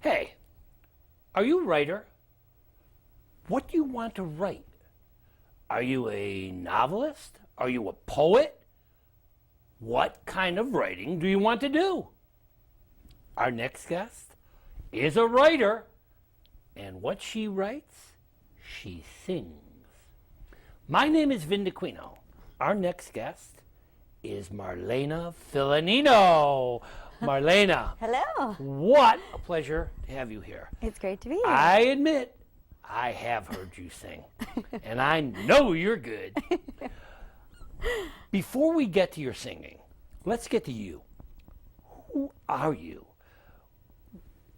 Hey, are you a writer? What do you want to write? Are you a novelist? Are you a poet? What kind of writing do you want to do? Our next guest is a writer, and what she writes, she sings. My name is Vin Dacquino. Our next guest is Marlana Filaninno. Marlana. Hello. What a pleasure to have you here. It's great to be here. I admit, I have heard you sing, and I know you're good. Before we get to your singing, let's get to you. Who are you?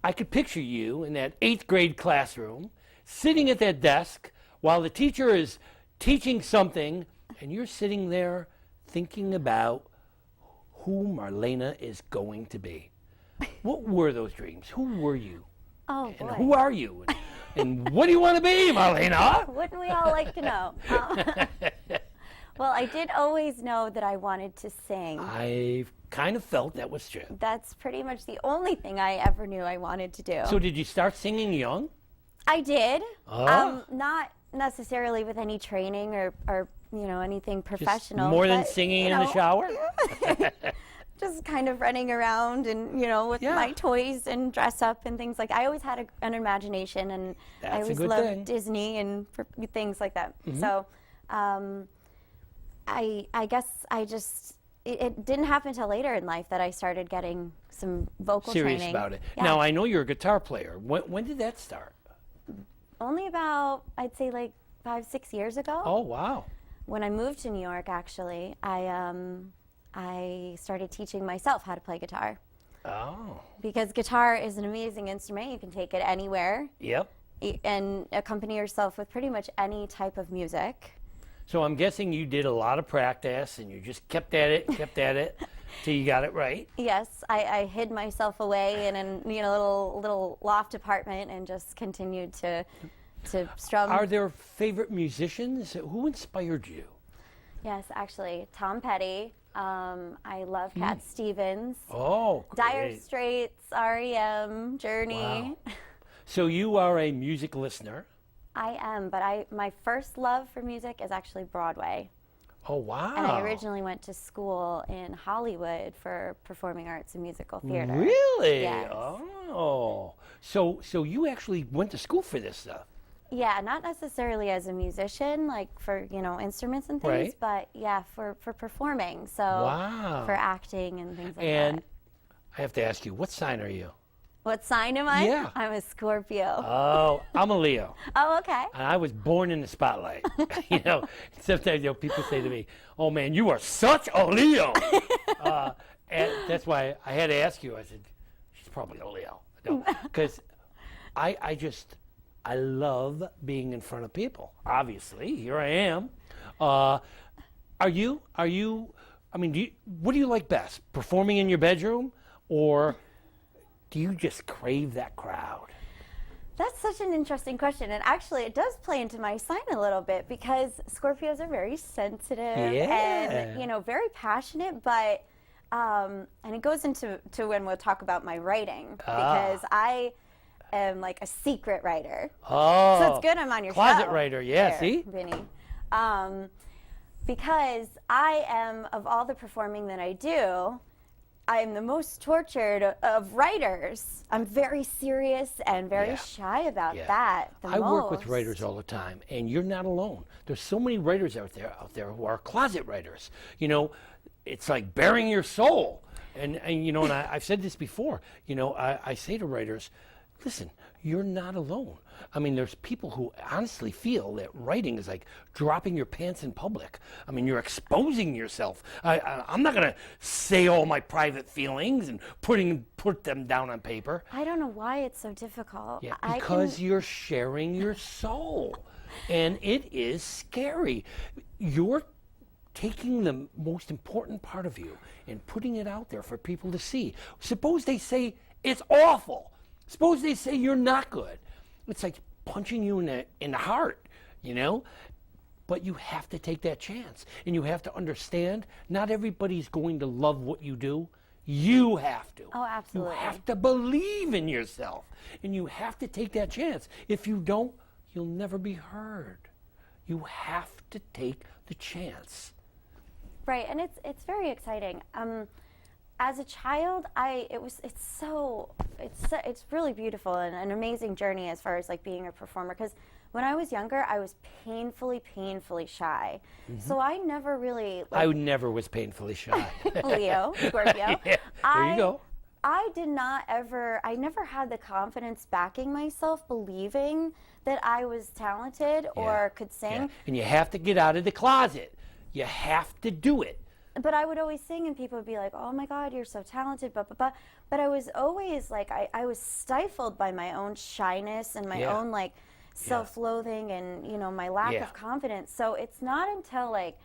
I could picture you in that 8th grade classroom, sitting at that desk while the teacher is teaching something, and you're sitting there thinking about who Marlana is going to be. What were those dreams? Who were you? Oh, and boy. who are you? And what do you want to be, Marlana? Wouldn't we all like to know? Well, I did always know that I wanted to sing. I kind of felt that was true. That's pretty much the only thing I ever knew I wanted to do. So did you start singing young? I did. Oh. Not necessarily with any training or anything professional. Just more than but, singing in the shower? Just kind of running around and, with my toys and dress up and things like that. I always had an imagination, and That's I a always good loved thing. Disney and things like that. Mm-hmm. So I guess it didn't happen until later in life that I started getting some vocal Serious training. about it. Yeah. Now, I know you're a guitar player. When did that start? Only about, I'd say, like 5-6 years ago. Oh, wow. When I moved to New York, actually, I started teaching myself how to play guitar. Oh. Because guitar is an amazing instrument. You can take it anywhere Yep. and accompany yourself with pretty much any type of music. So I'm guessing you did a lot of practice, and you just kept at it, till you got it right. Yes, I hid myself away in a little loft apartment and just continued to strum. Are there favorite musicians? Who inspired you? Yes, actually, Tom Petty. I love Cat Stevens. Oh, great. Dire Straits, REM, Journey. Wow. So you are a music listener. I am, but my first love for music is actually Broadway. Oh, wow. And I originally went to school in Hollywood for performing arts and musical theater. Really? Yes. Oh. So you actually went to school for this stuff? Yeah, not necessarily as a musician, like for, instruments and things, Right. but yeah, for performing. So Wow. for acting and things like And that. I have to ask you, what sign are you? What sign am I? Yeah. I'm a Scorpio. Oh, I'm a Leo. Oh, okay. And I was born in the spotlight. Sometimes people say to me, "Oh man, you are such a Leo," and that's why I had to ask you. I said, "She's probably a Leo," because I love being in front of people. Obviously, here I am. Are you? I mean, what do you like best? Performing in your bedroom, or do you just crave that crowd? That's such an interesting question. And actually, it does play into my sign a little bit because Scorpios are very sensitive and, very passionate. But, and it goes into when we'll talk about my writing because I am like a secret writer. Oh. So it's good I'm on your closet show. writer, yeah, there, see? Vinny. Because I am, of all the performing that I do, I'm the most tortured of writers. I'm very serious and very shy about that. I work with writers all the time, and you're not alone. There's so many writers out there who are closet writers. It's like bearing your soul. And I've said this before. I say to writers, listen, you're not alone. I mean, there's people who honestly feel that writing is like dropping your pants in public. I mean, you're exposing yourself. I'm not going to say all my private feelings and put them down on paper. I don't know why it's so difficult. Yeah, because you're sharing your soul, and it is scary. You're taking the most important part of you and putting it out there for people to see. Suppose they say it's awful. Suppose they say you're not good. It's like punching you in the heart, But you have to take that chance, and you have to understand not everybody's going to love what you do. You have to. Oh, absolutely. You have to believe in yourself, and you have to take that chance. If you don't, you'll never be heard. You have to take the chance. Right, and it's very exciting. As a child, it's really beautiful and an amazing journey as far as like being a performer. Because when I was younger, I was painfully shy. So I never really. I never was painfully shy. Leo, Scorpio. Yeah, there you go. I never had the confidence backing myself, believing that I was talented or could sing. Yeah. And you have to get out of the closet. You have to do it. But I would always sing and people would be like, oh my God, you're so talented, blah, blah, blah. But I was always like, I was stifled by my own shyness and my own like self-loathing and, you know, my lack of confidence. So it's not until like,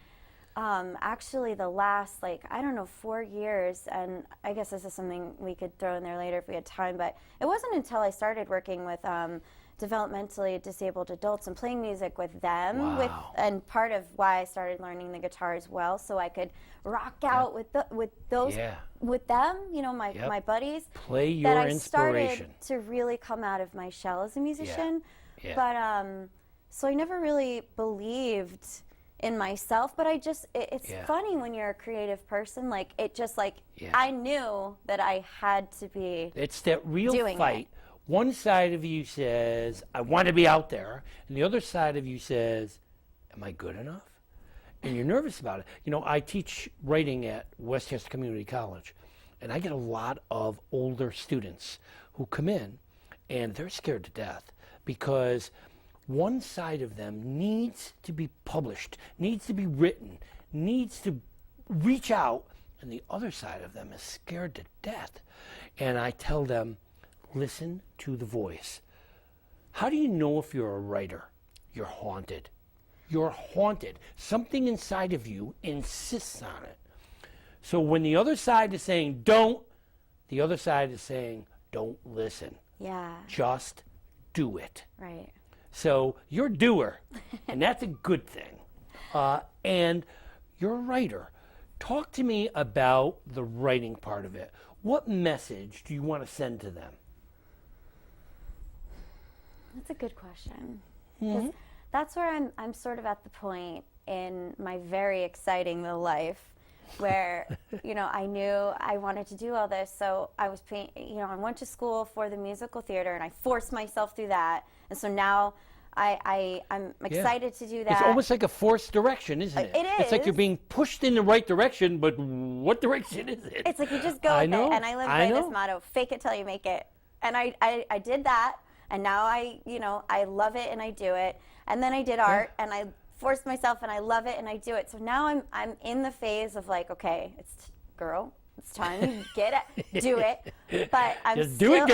actually the last, like, I don't know, 4 years, and I guess this is something we could throw in there later if we had time, but it wasn't until I started working with developmentally disabled adults and playing music with them, and part of why I started learning the guitar as well, so I could rock out with them, you know, my buddies. Play your that I inspiration. Started to really come out of my shell as a musician. But so I never really believed in myself, but it's funny when you're a creative person, like it just like I knew that I had to be. It's that real fight. One side of you says, I want to be out there, and the other side of you says, am I good enough? And you're nervous about it. You know, I teach writing at Westchester Community College, and I get a lot of older students who come in, and they're scared to death because one side of them needs to be published, needs to be written, needs to reach out, and the other side of them is scared to death. And I tell them, listen to the voice. How do you know if you're a writer? You're haunted. You're haunted. Something inside of you insists on it. So when the other side is saying don't, the other side is saying don't listen. Yeah. Just do it. Right. So you're a doer, and that's a good thing. And you're a writer. Talk to me about the writing part of it. What message do you want to send to them? That's a good question. 'Cause that's where I'm sort of at the point in my very exciting little life where, you know, I knew I wanted to do all this. So I was, I went to school for the musical theater and I forced myself through that. And so now I'm excited to do that. It's almost like a forced direction, isn't it? It is. It's like you're being pushed in the right direction, but what direction is it? It's like you just go with it. And I live by this motto, fake it till you make it. And I did that. And now I love it and I do it. And then I did art and I forced myself and I love it and I do it. So now I'm in the phase of like, okay, it's time to get it, do it. But I'm still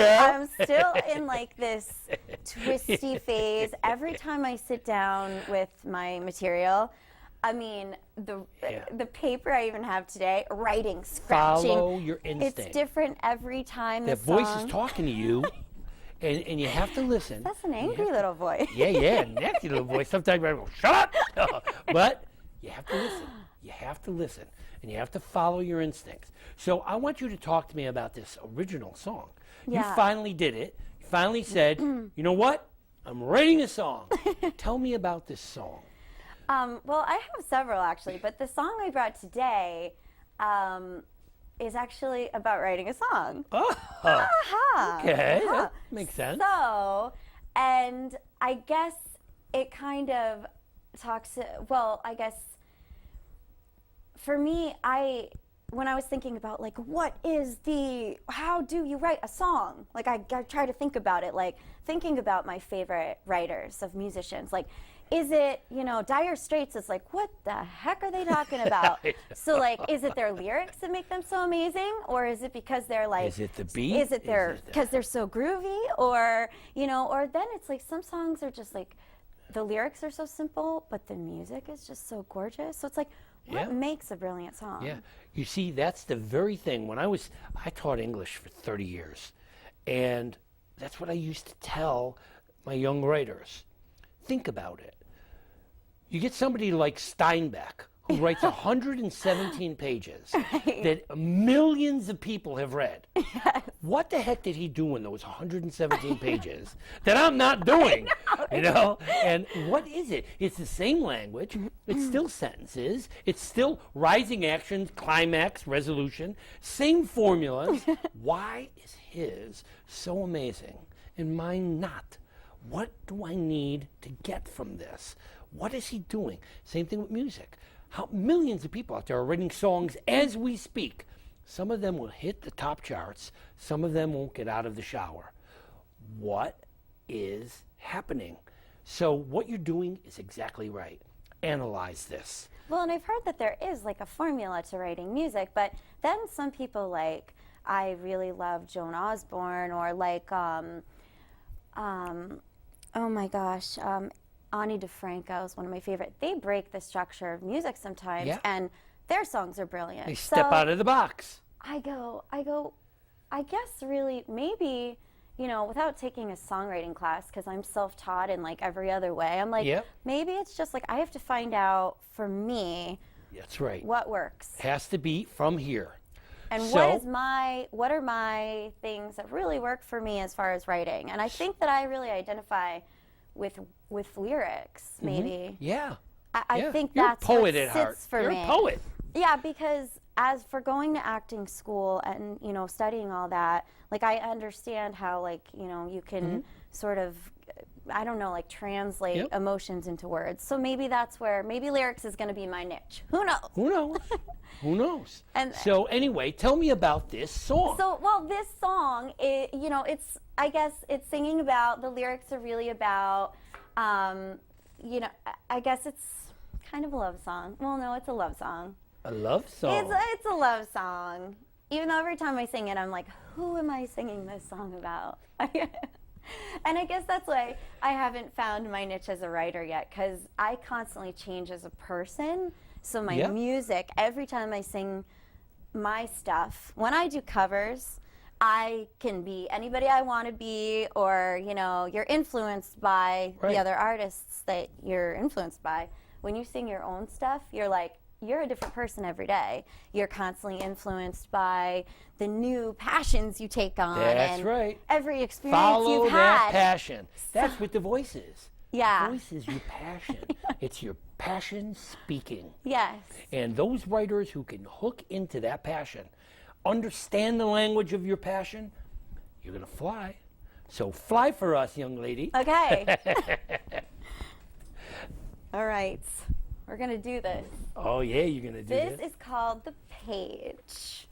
in like this twisty phase. Every time I sit down with my material, I mean, the paper I even have today, writing, scratching. Follow your instinct. It's different every time. That voice is talking to you. And you have to listen. That's an angry little voice. Nasty little voice. Sometimes I go, shut up! But you have to listen. You have to listen. And you have to follow your instincts. So I want you to talk to me about this original song. Yeah. You finally did it. You finally said, you know what? I'm writing a song. Tell me about this song. Well, I have several actually, but the song I brought today is actually about writing a song. Okay, that makes sense. So, and I guess it kind of talks, well, I guess for me, when I was thinking about like, how do you write a song? Like I try to think about it, like thinking about my favorite writers of musicians, like, is it, Dire Straits is like, what the heck are they talking about? So like, is it their lyrics that make them so amazing? Or is it because they're like, is it the beat? Is it because they're so groovy? Or, or then it's like some songs are just like, the lyrics are so simple, but the music is just so gorgeous. So it's like, what makes a brilliant song? Yeah, you see, that's the very thing. I taught English for 30 years, and that's what I used to tell my young writers. Think about it. You get somebody like Steinbeck, who writes 117 pages Right. that millions of people have read. Yes. What the heck did he do in those 117 pages that I'm not doing? You know? And what is it? It's the same language. It's still sentences. It's still rising actions, climax, resolution, same formulas. Why is his so amazing and mine not? What do I need to get from this? What is he doing? Same thing with music. How millions of people out there are writing songs as we speak. Some of them will hit the top charts. Some of them won't get out of the shower. What is happening? So what you're doing is exactly right. Analyze this. Well, and I've heard that there is like a formula to writing music, but then some people like, I really love Joan Osborne, or like, oh my gosh, Ani DeFranco is one of my favorite. They break the structure of music sometimes, Yeah. and their songs are brilliant. They step out of the box. I guess really maybe, you know, without taking a songwriting class, because I'm self-taught in like every other way, I'm like, Yep. maybe it's just like I have to find out for me That's right. what works. Has to be from here. And So- what are my things that really work for me as far as writing? And I think that I really identify with lyrics, maybe. Yeah. I Yeah. think You're that's a poet what at heart. sits for You're me. a poet. Yeah, because as for going to acting school and, you know, studying all that, like I understand how, like, you know, you can sort of, I don't know, like translate Yep. emotions into words. So maybe that's where, maybe lyrics is going to be my niche. Who knows? Who knows? Who knows? And- so anyway, tell me about this song. So, well, this song, you know, it's, I guess it's singing about, the lyrics are really about, you know, I guess it's kind of a love song. Well, no, it's a love song. A love song. It's a love song. Even though every time I sing it, I'm like, who am I singing this song about? And I guess that's why I haven't found my niche as a writer yet, because I constantly change as a person. So my Yeah. music, every time I sing my stuff, when I do covers, I can be anybody I want to be, or, you know, you're influenced by Right. the other artists that you're influenced by. When you sing your own stuff, you're like, you're a different person every day. You're constantly influenced by the new passions you take on. That's and right. every experience Follow you've that had. passion. That's what the voice is. Yeah. Voice is your passion. It's your passion speaking. Yes. And those writers who can hook into that passion, understand the language of your passion, you're going to fly. So fly for us, young lady. Okay. All right. We're going to do this. Oh, yeah, you're going to do This this. is called The Page.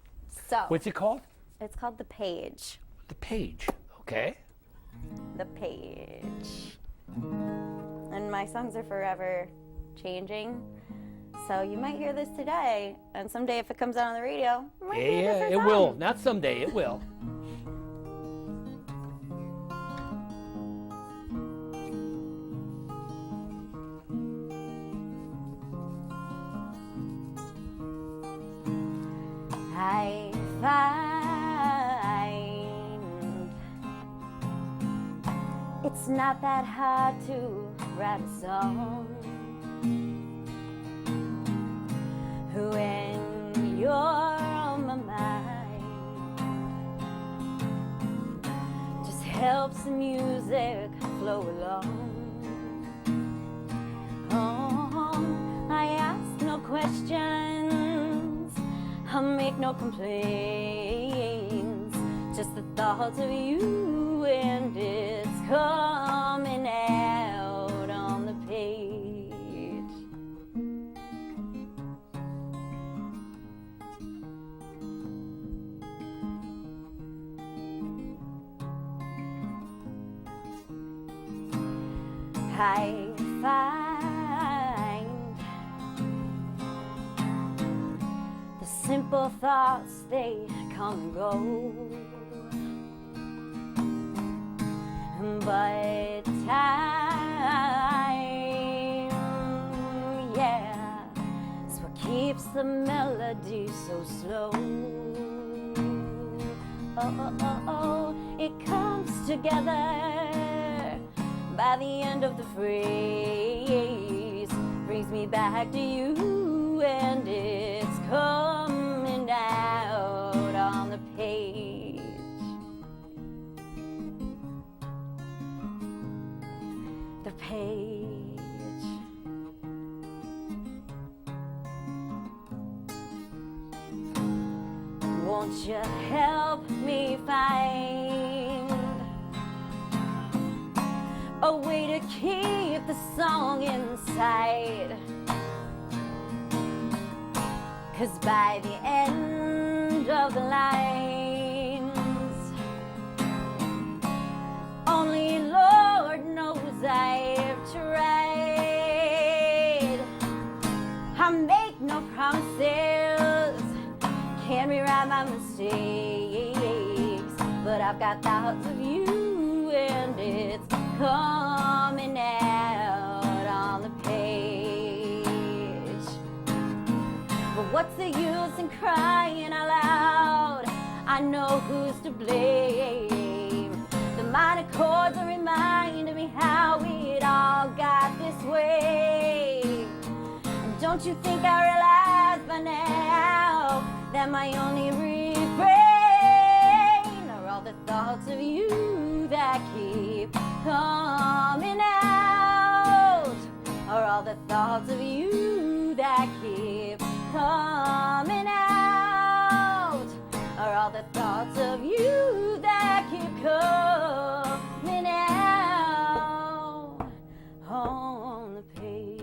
So, What's it called? it's called The Page. The Page. Okay. The Page. And my songs are forever changing. So you might hear this today, and someday if it comes out on the radio, it might be a Yeah, different it song. will. Not someday, it will. I find it's not that hard to write a song when you're on my mind. Just helps the music flow along. Oh, I ask no questions, I make no complaints, just the thoughts of you, and it's coming out on the page. I find the simple thoughts, they come and go, but time, yeah, is what keeps the melody so slow. Oh, oh, oh, oh, it comes together by the end of the phrase, brings me back to you, and it's coming out on the page. The page. Won't you help me find a way to keep the song inside? 'Cause by the end of the lines, only Lord knows I've tried. I make no promises, can't rewrite my mistakes, but I've got thoughts of you and it's coming out on the page. But what's the use in crying out loud? I know who's to blame. The minor chords are reminding me how it all got this way. And don't you think I realize by now that my only refrain are all the thoughts of you that keep coming out, are all the thoughts of you that keep coming out, are all the thoughts of you that keep coming out on the page.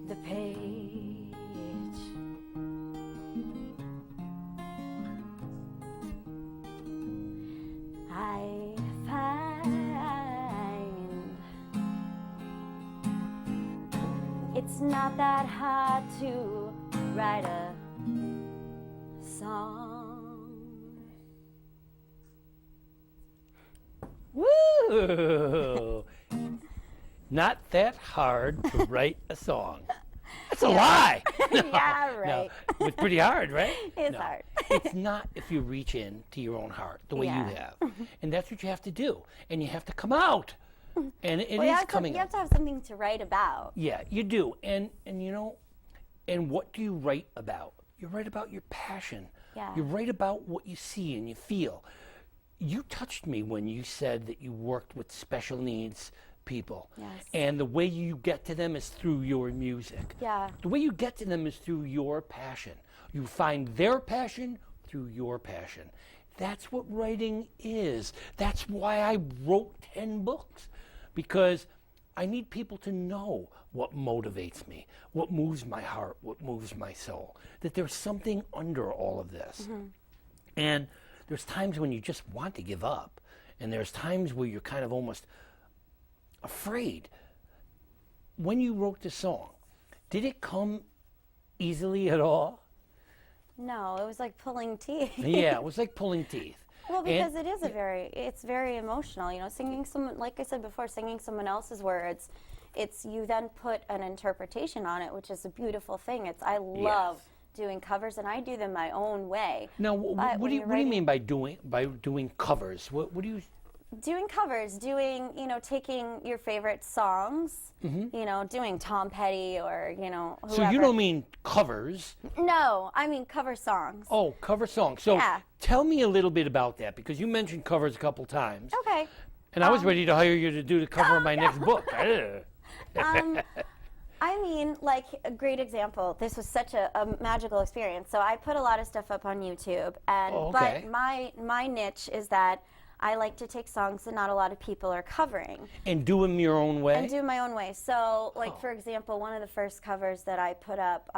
The page. I find it's not that hard to write a song. Woo! Not that hard to write a song. That's a lie. Yeah, right. No, it's pretty hard, right? It's hard. It's not if you reach in to your own heart the way Yeah. you have. And that's what you have to do. And you have to come out. And it Well, is coming you out. have to have something to write about. Yeah, you do. And you know, and what do you write about? You write about your passion. Yeah. You write about what you see and you feel. You touched me when you said that you worked with special needs people. Yes. And the way you get to them is through your music. Yeah. The way you get to them is through your passion. You find their passion through your passion. That's what writing is. That's why I wrote 10 books, because I need people to know what motivates me, what moves my heart, what moves my soul, that there's something under all of this. Mm-hmm. And there's times when you just want to give up, and there's times where you're kind of almost afraid. When you wrote the song, did it come easily at all? No, it was like pulling teeth. Yeah, it was like pulling teeth. Well, because And- it is it's very emotional. You know, singing someone, like I said before, singing someone else's words, it's you then put an interpretation on it, which is a beautiful thing. I love doing covers, and I do them my own way. Now, But what when do you you're mean by doing covers? What do you? Doing covers, taking your favorite songs, doing Tom Petty or, whoever. So you don't mean covers? No, I mean cover songs. Oh, cover songs. So Yeah. tell me a little bit about that, because you mentioned covers a couple times. Okay. And I was ready to hire you to do the cover of my next book. I mean, like, a great example. This was such a magical experience. So I put a lot of stuff up on YouTube, and okay. but my niche is that I like to take songs that not a lot of people are covering And do them your own way? and do my own way. So, like, for example, one of the first covers that I put up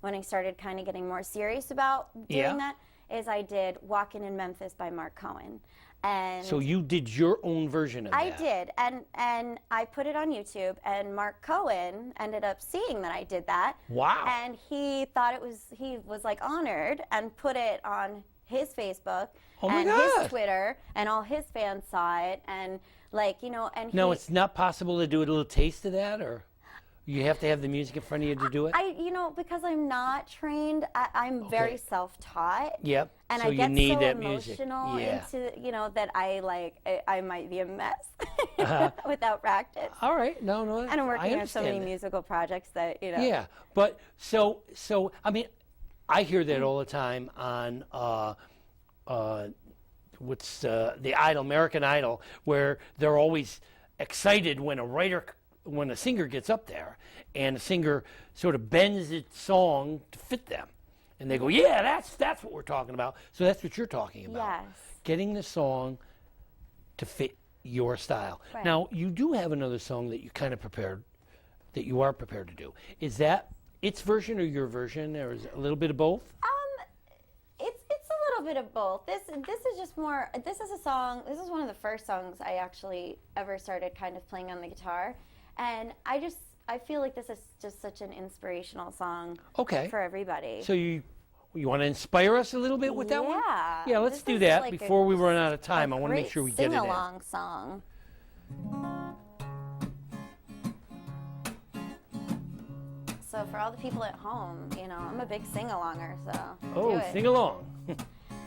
when I started kind of getting more serious about doing that is I did "Walkin' in Memphis" by Mark Cohen. And So you did your own version of that? I did, and I put it on YouTube, and Mark Cohen ended up seeing that I did that. Wow. And he thought he was like honored, and put it on his Facebook Oh my and God. his Twitter, and all his fans saw it, and and No, it's not possible to do a little taste of that, or you have to have the music in front of you to do it? because I'm not trained, I'm very self-taught. Yep. And So I you get need so that music. emotional Yeah. into, that I might be a mess. without practice. All right, no, And I'm working I on so many understand that. musical projects that, you know. Yeah, but so I mean, I hear that all the time on what's the Idol, American Idol, where they're always excited when a singer gets up there, and the singer sort of bends its song to fit them, and they go, yeah, that's what we're talking about. So that's what you're talking about. Yes. Getting the song to fit your style. Right. Now, you do have another song that you kind of prepared, that you are prepared to do. Is that its version or your version, or is it a little bit of both? It's a little bit of both. This is just more. This is a song. This is one of the first songs I actually ever started kind of playing on the guitar, and I feel like this is just such an inspirational song. Okay. For everybody. So you want to inspire us a little bit with that one? Yeah. Yeah, let's This do is that like before we run out of time. I want to make sure we get it in. Sing-along song. So for all the people at home, you know, I'm a big sing-alonger, so Oh, do it. sing along.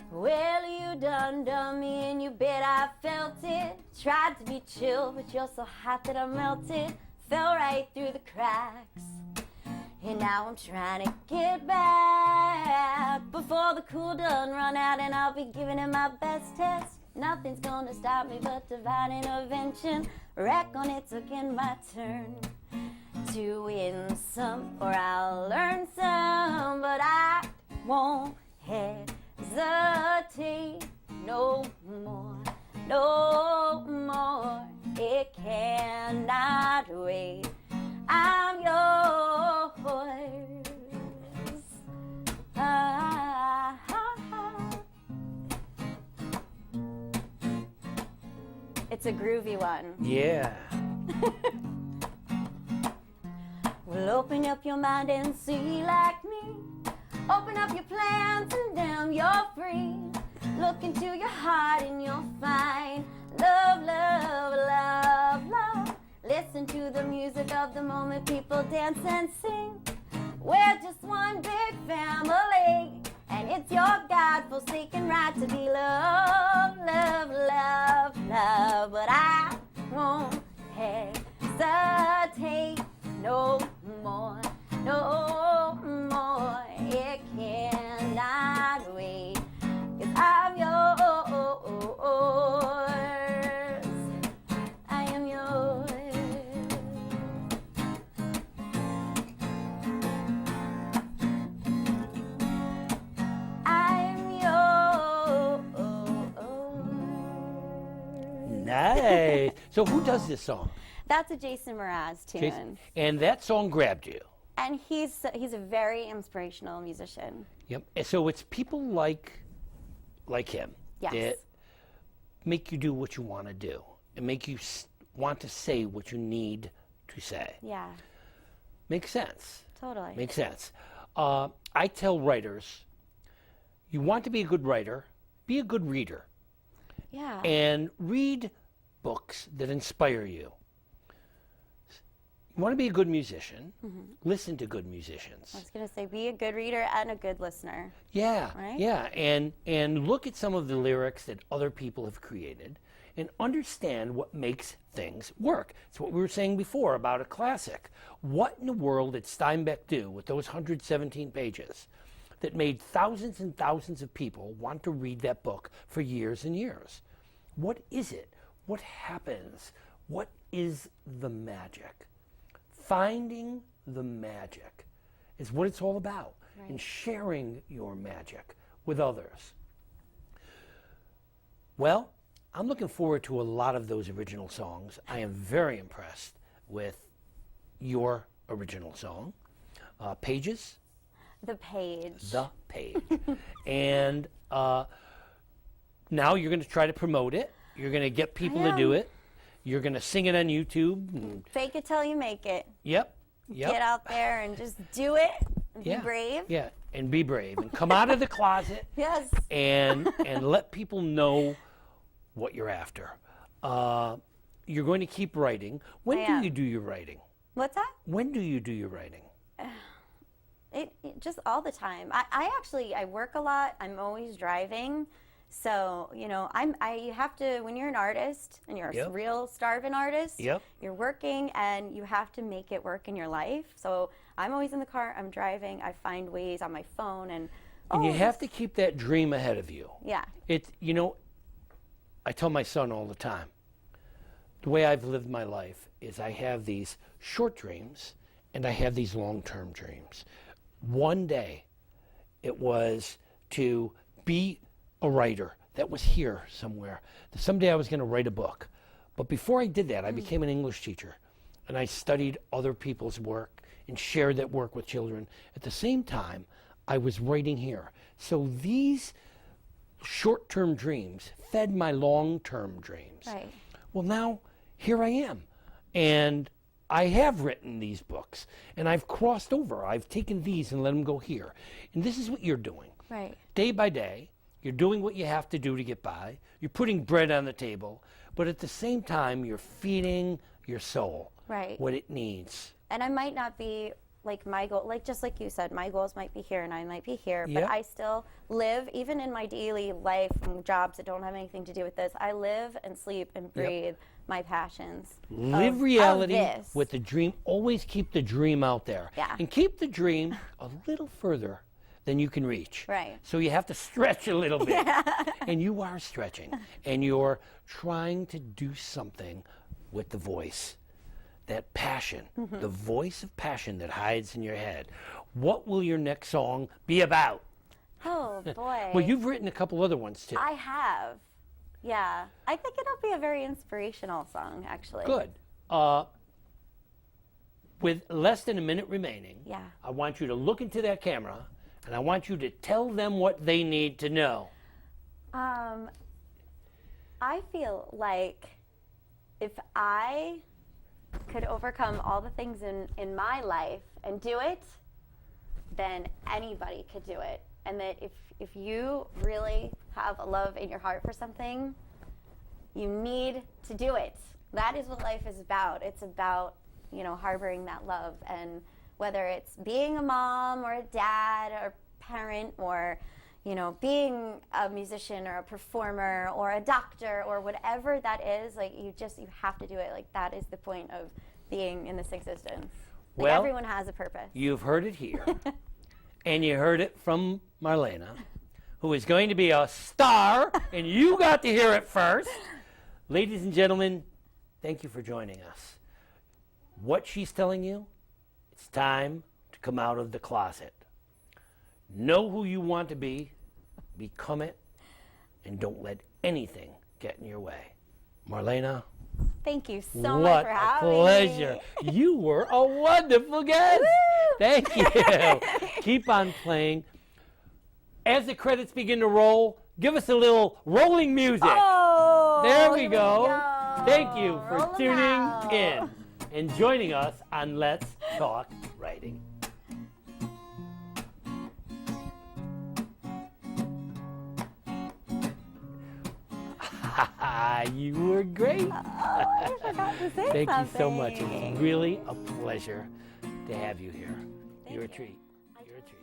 Well, you done me and you bet I felt it. Tried to be chill, but you're so hot that I melted. Fell right through the cracks. And now I'm trying to get back before the cool done run out, and I'll be giving it my best test. Nothing's gonna stop me but divine intervention. Wreck on it, again my turn to win some, or I'll learn some, but I won't hesitate no more, no more. It cannot wait. I'm yours. It's a groovy one. Yeah. Well, open up your mind and see like me. Open up your plans and damn, you're free. Look into your heart and you'll find love, love, love, love. Listen to the music of the moment, people dance and sing. We're just one big family, and it's your God-forsaken right to be loved, love, love, love. But I won't hesitate no more, no more. It cannot wait, 'cause I'm yours. I am yours. I'm yours. Nice. So who does this song? That's a Jason Mraz tune. Jason? And that song grabbed you. And he's a very inspirational musician. Yep. And so it's people like him Yes. that make you do what you want to do and make you want to say what you need to say. Yeah, Makes sense. totally. Makes sense. I tell writers, you want to be a good writer, be a good reader, Yeah. and read books that inspire you. You want to be a good musician, listen to good musicians. I was going to say, be a good reader and a good listener. Yeah, Right? yeah, and look at some of the lyrics that other people have created and understand what makes things work. It's what we were saying before about a classic. What in the world did Steinbeck do with those 117 pages that made thousands and thousands of people want to read that book for years and years? What is it? What happens? What is the magic? Finding the magic is what it's all about, and sharing your magic with others. Well, I'm looking forward to a lot of those original songs. I am very impressed with your original song, Pages. The Page. The Page. And now you're going to try to promote it. You're going to get people to do it. You're going to sing it on YouTube. Fake it till you make it. Yep. Get out there and just do it. Be brave. Yeah, and be brave. And come out of the closet. Yes. And let people know what you're after. You're going to keep writing. When do you do your writing? What's that? When do you do your writing? It just all the time. I actually work a lot. I'm always driving. So, you know, you have to, when you're an artist and you're a real starving artist, you're working and you have to make it work in your life. So I'm always in the car, I'm driving, I find ways on my phone and you have to keep that dream ahead of you. Yeah. It's, you know, I tell my son all the time, the way I've lived my life is I have these short dreams and I have these long-term dreams. One day it was to be a writer that was here somewhere. Someday I was going to write a book. But before I did that, I became an English teacher and I studied other people's work and shared that work with children. At the same time, I was writing here. So these short-term dreams fed my long-term dreams. Right. Well, now here I am. And I have written these books and I've crossed over. I've taken these and let them go here. And this is what you're doing. Right. Day by day, you're doing what you have to do to get by. You're putting bread on the table. But at the same time, you're feeding your soul what it needs. And I might not be like my goal, like just like you said, my goals might be here and I might be here, but I still live, even in my daily life and jobs that don't have anything to do with this, I live and sleep and breathe my passions. Live reality with the dream. Always keep the dream out there. Yeah. And keep the dream a little further than you can reach. Right. So you have to stretch a little bit. And you are stretching. And you're trying to do something with the voice. That passion, the voice of passion that hides in your head. What will your next song be about? Oh, boy. Well, you've written a couple other ones, too. I have. Yeah. I think it'll be a very inspirational song, actually. Good. With less than a minute remaining, I want you to look into that camera, and I want you to tell them what they need to know. I feel like if I could overcome all the things in my life and do it, then anybody could do it. And that if you really have a love in your heart for something, you need to do it. That is what life is about. It's about, you know, harboring that love. And whether it's being a mom or a dad or parent or, you know, being a musician or a performer or a doctor or whatever that is, like you have to do it. Like that is the point of being in this existence. Like well, everyone has a purpose. You've heard it here. And you heard it from Marlana, who is going to be a star, and you got to hear it first. Ladies and gentlemen, thank you for joining us. What she's telling you, it's time to come out of the closet. Know who you want to be, become it, and don't let anything get in your way. Marlana, thank you so much for having me. What a pleasure. You were a wonderful guest. Woo! Thank you. Keep on playing. As the credits begin to roll, give us a little rolling music. Oh, there we go. Thank you for Roll 'em tuning out. in and joining us on Let's Talk Writing. You were great. Oh, I forgot to say Thank something. you so much. It was really a pleasure to have you here. You're a treat. You're a treat.